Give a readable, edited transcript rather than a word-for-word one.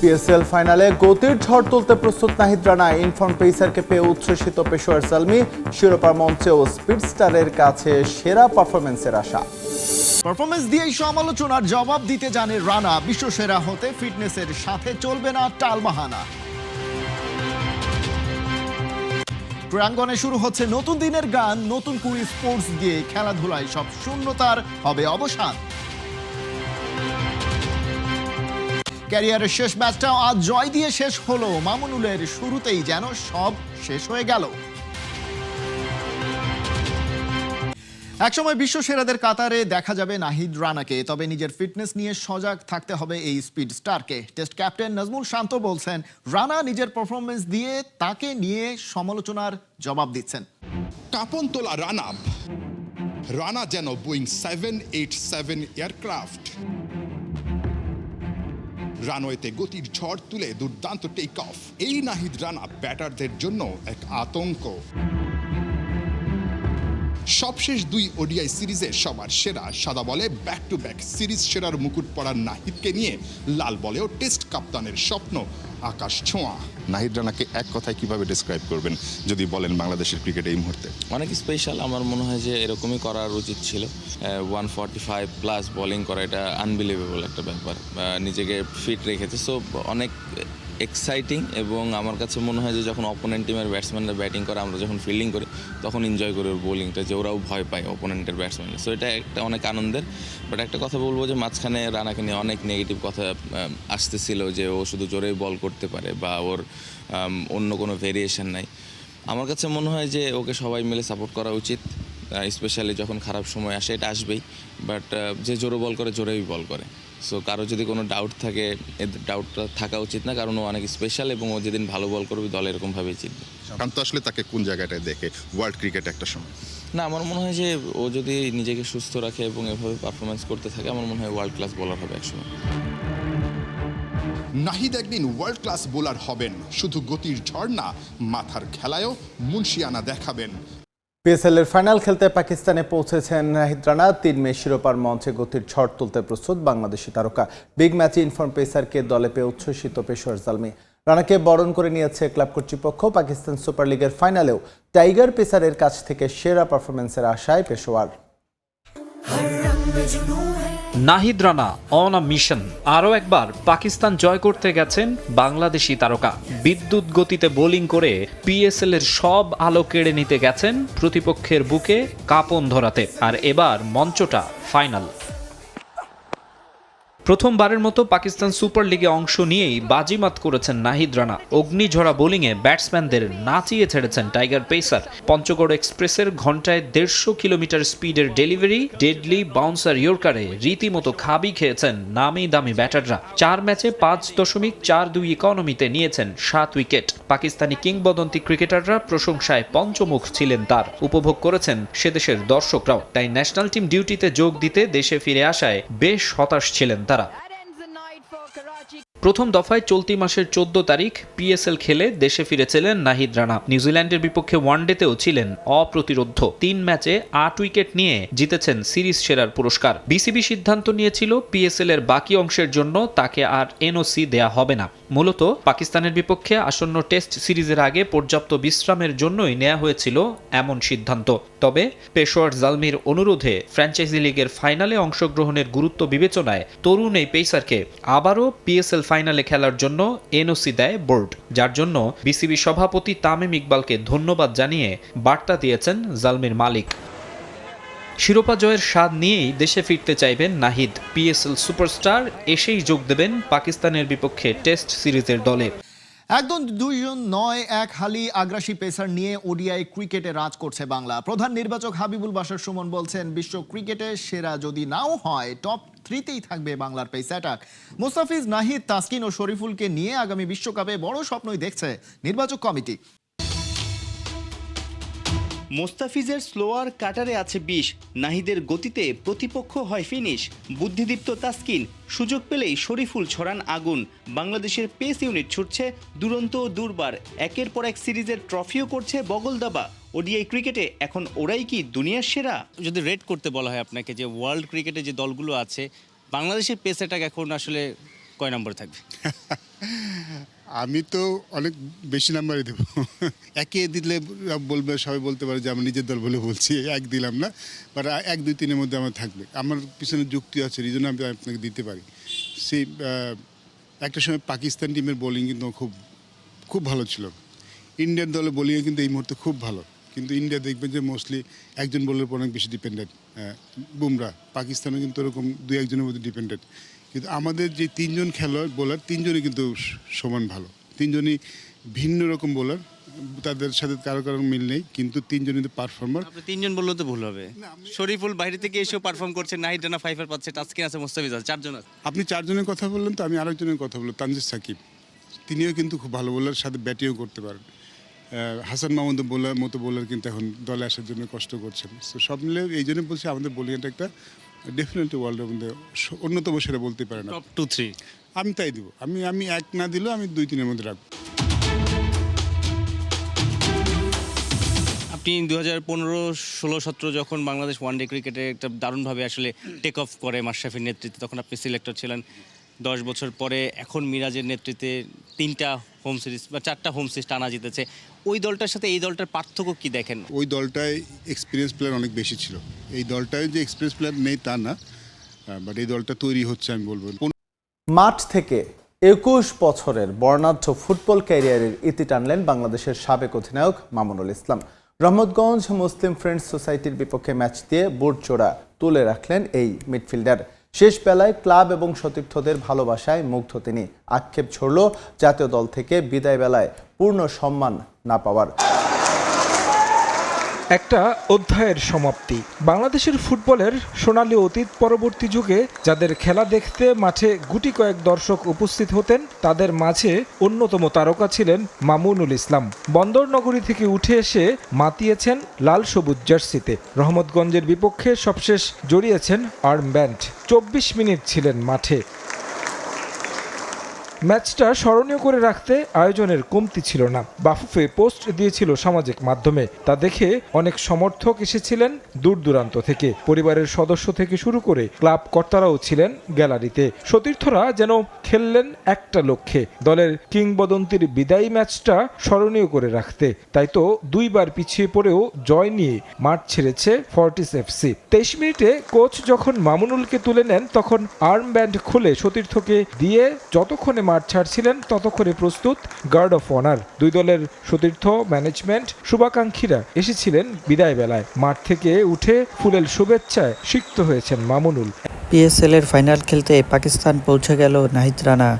PSL ফাইনালে গতির ঝড় তুলতে প্রস্তুত নাহিদ রানা। ইনফর্ম পেসারকে পেয়ে উচ্ছ্বসিত পেশোয়ার জালমি। শিরোপা মঞ্চেও স্পিডস্টারের কাছে সেরা পারফরমেন্সের আশা। পারফরমেন্স দিয়েই সমালোচনার জবাব দিতে জানে রানা। বিশ্বসেরা হতে ফিটনেসের সাথে চলবে না টালবাহানা। প্রাঙ্গণে শুরু হচ্ছে নতুন দিনের গান। নতুন কুড়ি স্পোর্টস দিয়ে খেলাধুলায় সব শূন্যতার হবে অবসান। ক্যারিয়ারের শেষ ম্যাচটাও আজ জয় দিয়ে শেষ হলো। মামুনুলের শুরুতেই যেন সব শেষ হয়ে গেল। একসময় বিশ্ব সেরাদের কাতারে দেখা যাবে নাহিদ রানাকে, তবে নিজের ফিটনেস নিয়ে সজাগ থাকতে হবে এই স্পিড স্টারকে। টেস্ট ক্যাপ্টেন নাজমুল শান্ত বলছেন, রানা নিজের পারফরমেন্স দিয়ে তাকে নিয়ে সমালোচনার জবাব দিচ্ছেন। কাঁপন তোলা রানা যেন বোয়িং 787 এয়ারক্রাফট। রানওয়েতে গতির ঝড় তুলে দুর্দান্ত টেক অফ। এই নাহিদ রানা ব্যাটারদের জন্য এক আতঙ্ক। সবশেষ 2 ওডিআই সিরিজে সবার সেরা। সাদা বলে ব্যাক টু ব্যাক সিরিজ সেরার মুকুট পড়ার নাহিদকে নিয়ে লাল বলেও টেস্ট কাপ্তানের স্বপ্ন আকাশ ছোঁয়া। নাহিদ রানাকে এক কথায় কিভাবে ডেসক্রাইব করবেন যদি বলেন বাংলাদেশের ক্রিকেটে এই মুহূর্তে? অনেক স্পেশাল। আমার মনে হয় যে এরকমই করার উচিত ছিল। 145 প্লাস বোলিং করা, এটা আনবিলিভেবল একটা ব্যাপার। নিজেকে ফিট রেখেছে, সো অনেক এক্সাইটিং। এবং আমার কাছে মনে হয় যে যখন অপোনেন্ট টিমের ব্যাটসম্যানরা ব্যাটিং করে, আমরা যখন ফিল্ডিং করি তখন এনজয় করি ওর বোলিংটা, যে ওরাও ভয় পায় অপোনেন্টের ব্যাটসম্যান। সো এটা একটা অনেক আনন্দের। বাট একটা কথা বলবো যে মাঝখানে রানাকে নিয়ে অনেক নেগেটিভ কথা আসতেছিল, যে ও শুধু জোরেই বল করতে পারে বা ওর অন্য কোনো ভেরিয়েশন নাই। আমার কাছে মনে হয় যে ওকে সবাই মিলে সাপোর্ট করা উচিত, স্পেশালি যখন খারাপ সময় আসে। এটা আসবেই, বাট যে জোরে বল করে জোরেই বল করে। সো কারো যদি কোনো ডাউট থাকে, ডাউটটা থাকা উচিত না, কারণ ও অনেক স্পেশাল এবং ও যেদিন ভালো বল করবে দল এরকমভাবেই জিতবে। শান্ত আসলে তাকে কোন জায়গাটায় দেখে ওয়ার্ল্ড ক্রিকেট একটা সময়? না, আমার মনে হয় যে ও যদি নিজেকে সুস্থ রাখে এবং এভাবে পারফরমেন্স করতে থাকে, আমার মনে হয় ওয়ার্ল্ড ক্লাস বোলার হবে একসময়। নাহিদ একদিন ওয়ার্ল্ড ক্লাস বোলার হবেন। শুধু গতির ঝড় না, মাথার খেলায়ও মুন্সিয়ানা দেখাবেন। পিএসএল এর ফাইনাল খেলতে পাকিস্তানে পৌঁছেছেন নাহিদ রানা। 3 মে শিরোপার মঞ্চে গতির ঝড় তুলতে প্রস্তুত বাংলাদেশি তারকা। বিগ ম্যাচে ইনফর্ম পেসারকে দলে পেয়ে উচ্ছ্বসিত পেশোয়ার জালমি। রানাকে বরণ করে নিয়েছে ক্লাব কর্তৃপক্ষ। পাকিস্তান সুপার লিগের ফাইনালেও টাইগার পেসারের কাছ থেকে সেরা পারফরমেন্সের আশায় Peshawar. Nahid Rana on a mission. আরও একবার পাকিস্তান জয় করতে গেছেন বাংলাদেশি তারকা। বিদ্যুৎ গতিতে বোলিং করে পিএসএল এর সব আলো কেড়ে নিতে গেছেন প্রতিপক্ষের বুকে কাঁপন ধরাতে। আর এবার মঞ্চটা ফাইনাল। প্রথমবারের মতো পাকিস্তান সুপার লিগে অংশ নিয়েই বাজিমাত করেছেন নাহিদ রানা। অগ্নিঝরা বোলিংয়ে ব্যাটসম্যানদের নাচিয়ে ছেড়েছেন টাইগার পেসার। পঞ্চগড় এক্সপ্রেসের ঘন্টায় 150 কিলোমিটার স্পিডের ডেলিভারি, ডেডলি বাউন্সার ইয়র্কারে রীতিমতো খাবি খেয়েছেন নামি দামি ব্যাটাররা। 4 ম্যাচে 5.42 ইকোনমিতে নিয়েছেন 7 উইকেট। পাকিস্তানি কিংবদন্তি ক্রিকেটাররা প্রশংসায় পঞ্চমুখ ছিলেন তার। উপভোগ করেছেন সেদেশের দর্শকরাও। তাই ন্যাশনাল টিম ডিউটিতে যোগ দিতে দেশে ফিরে আসায় বেশ হতাশ ছিলেন তারা। প্রথম দফায় চলতি মাসের 14 তারিখ পিএসএল খেলে দেশে ফিরেছিলেন নাহিদ রানা। নিউজিল্যান্ডের বিপক্ষে ওয়ানডেতেও ছিলেন অপ্রতিরোধ্য। 3 ম্যাচে 8 উইকেট নিয়ে জিতেছেন সিরিজ সেরার পুরস্কার। বিসিবি সিদ্ধান্ত নিয়েছিল পিএসএল এর বাকি অংশের জন্য তাকে আর এনওসি দেয়া হবে না। মূলত পাকিস্তানের বিপক্ষে আসন্ন টেস্ট সিরিজের আগে পর্যাপ্ত বিশ্রামের জন্যই নেওয়া হয়েছিল এমন সিদ্ধান্ত। তবে পেশোয়ার জালমির অনুরোধে ফ্র্যাঞ্চাইজি লিগের ফাইনালে অংশগ্রহণের গুরুত্ব বিবেচনায় তরুণ এই পেসারকে আবারও পিএসএল ফাইনালে খেলার জন্য এনওসি দেয় বোর্ড, যার জন্য বিসিবি সভাপতি তামিম ইকবালকে ধন্যবাদ জানিয়ে বার্তা দিয়েছেন জালমির মালিক। শিরোপা জয়ের স্বাদ নিয়েই দেশে ফিরতে চাইবেন নাহিদ। পিএসএল সুপারস্টার এসেই যোগ দেবেন পাকিস্তানের বিপক্ষে টেস্ট সিরিজের দলে। একজন দুইজন নয়, এক হালি আগ্রাসী পেসার নিয়ে ওডিআই ক্রিকেটে রাজ করছে বাংলা। প্রধান নির্বাচক হাবিবুল বাশার সুমন বলছেন, বিশ্ব ক্রিকেটে সেরা যদি নাও হয়, টপ 3তেই থাকবে বাংলার পেস অ্যাটাক। মুস্তাফিজ, নাহিদ, তাসকিন ও শরীফুলকে নিয়ে আগামী বিশ্বকাপে বড় স্বপ্নই দেখছে নির্বাচক কমিটি। মোস্তাফিজের স্লোয়ার কাটারে আছে বিষ। নাহিদের গতিতে প্রতিপক্ষ হয় ফিনিশ। বুদ্ধিদীপ্ত তাসকিন সুযোগ পেলেই শরীফুল ছড়ান আগুন। বাংলাদেশের পেস ইউনিট ছুটছে দুরন্ত ও দুর্বার। একের পর এক সিরিজের ট্রফিও করছে বগল দাবা। ওডিআই ক্রিকেটে এখন ওরাই কি দুনিয়ার সেরা? যদি রেট করতে বলা হয় আপনাকে, যে ওয়ার্ল্ড ক্রিকেটে যে দলগুলো আছে, বাংলাদেশের পেস অ্যাটাক এখন আসলে কয় নম্বরে থাকবে? আমি তো অনেক বেশি নাম্বারই দেবো। একে দিলে বলবে, সবাই বলতে পারে যে আমি নিজের দল বলে বলছি, এক দিলাম না, বাট 1, 2, 3-এর মধ্যে আমার থাকবে। আমার পিছনে যুক্তি আছে, রিজন আমি আপনাকে দিতে পারি। সেই একটা সময় পাকিস্তান টিমের বোলিং কিন্তু খুব ভালো ছিল। ইন্ডিয়ান দলের বোলিংয়ে কিন্তু এই মুহূর্তে খুব ভালো, কিন্তু ইন্ডিয়া দেখবেন যে মোস্টলি একজন বোলারের উপর অনেক বেশি ডিপেন্ডেন্ট। বুমরা, পাকিস্তানও কিন্তু ওরকম 2-1 জনের মধ্যে ডিপেন্ডেন্ট। কিন্তু আমাদের যে 3 জন খেলোয়াড় বোলার, 3 জনই কিন্তু সমান ভালো। 3 জনই ভিন্ন রকম বোলার, তাদের সাথে কারো মিল নেই, কিন্তু 3 জনই কিন্তু পারফর্মার। আপনি 3 জন বললেও তো ভুল হবে। শরীফুল বাইরে থেকে এসেও পারফর্ম করছে, নাহিদ রানা 5 পাচ্ছে, তাসকিন আছে, মুস্তাফিজ আছে, 4 জন আছে। আপনি 4 জনের কথা বললেন, তো আমি আরেকজনের কথা বলবো, তানজিদ সাকিব। তিনিও কিন্তু খুব ভালো বোলার, সাথে ব্যাটিংও করতে পারেন। হাসান মাহমুদ মতো বোলার কিন্তু এখন দলে আসার জন্য কষ্ট করছেন। তো সব মিলে এই জন্য বলছি আমাদের বোলিংটা একটা ডেফিনেটলি ওয়ার্ল্ডের মধ্যে অন্যতম সেটা বলতে পারে না। টপ 2-3 আমি তাই দিব। আমি 1 না দিলেও আমি 2-3-এর মধ্যে রাখবো। আপনি 2015-16-17 যখন বাংলাদেশ ওয়ানডে ক্রিকেটে একটা দারুণভাবে আসলে টেক অফ করে মাশরাফির নেতৃত্বে, তখন আপনি সিলেক্টর ছিলেন। 10 বছর পরে এখন মিরাজের নেতৃত্বে 3টা হোম সিরিজ বা 4টা হোম সিরিজ টানা জিতেছে। ওই দলটার সাথে এই দলটার পার্থক্য কি দেখেন? ওই দলটায় এক্সপিরিয়েন্স প্লেয়ার অনেক বেশি ছিল। এই দলটায় যে এক্সপিরিয়েন্স প্লেয়ার নেই তা না, বাট এই দলটা তৈরি হচ্ছে, আমি বলবো। মাঠ থেকে 21 বছরের বর্ণাঢ্য ফুটবল ক্যারিয়ারের ইতি টানলেন বাংলাদেশের সাবেক অধিনায়ক মামুনুল ইসলাম। রহমতগঞ্জ মুসলিম ফ্রেন্ডস সোসাইটির বিপক্ষে ম্যাচ দিয়ে বুটজোড়া তুলে রাখলেন এই মিডফিল্ডার। শেষ বেলায় ক্লাব এবং সতীর্থদের ভালোবাসায় মুগ্ধ তিনি। আক্ষেপ ছড়ল জাতীয় দল থেকে বিদায় বেলায় পূর্ণ সম্মান না পাওয়ার। একটা অধ্যায়ের সমাপ্তি। বাংলাদেশের ফুটবলের সোনালী অতীত পরবর্তী যুগে যাদের খেলা দেখতে মাঠে গুটি কয়েক দর্শক উপস্থিত হতেন, তাদের মাঝে অন্যতম তারকা ছিলেন মামুনুল ইসলাম। বন্দর নগরী থেকে উঠে এসে মাতিয়েছেন লাল সবুজ জার্সিতে। রহমতগঞ্জের বিপক্ষে সবশেষ জড়িয়েছেন আর্মব্যান্ড। 24 মিনিট ছিলেন মাঠে। ম্যাচটা স্মরণীয় করে রাখতে আয়োজনের কমতি ছিল না। বাফুফে পোস্ট দিয়েছিল সামাজিক মাধ্যমে, তা দেখে অনেক সমর্থক এসেছিলেন দূর দূরান্ত থেকে। পরিবারের সদস্য থেকে শুরু করে ক্লাব কর্তারাও ছিলেন গ্যালারিতে। সতীর্থরা যেন খেললেন একটা লক্ষ্যে, দলের কিংবদন্তির বিদায়ী ম্যাচটা স্মরণীয় করে রাখতে। তাই তো 2 বার পিছিয়ে পড়েও জয় নিয়ে মাঠ ছেড়েছে ফর্টিস এফসি। 23 মিনিটে কোচ যখন মামুনুলকে তুলে নেন, তখন আর্মব্যান্ড খুলে সতীর্থকে দিয়ে যতক্ষণে মাঠ ছাড়ছিলেন ততক্ষণে প্রস্তুত গার্ড অফ অনার। 2 দলের সতীর্থ, ম্যানেজমেন্ট, শুভাকাঙ্ক্ষীরা এসেছিলেন বিদায় বেলায়। মাঠ থেকে উঠে ফুলেল শুভেচ্ছায় সিক্ত হয়েছেন মামুনুল। পিএসএল এর ফাইনাল খেলতে পাকিস্তান পৌঁছে গেল নাহিদ রানা।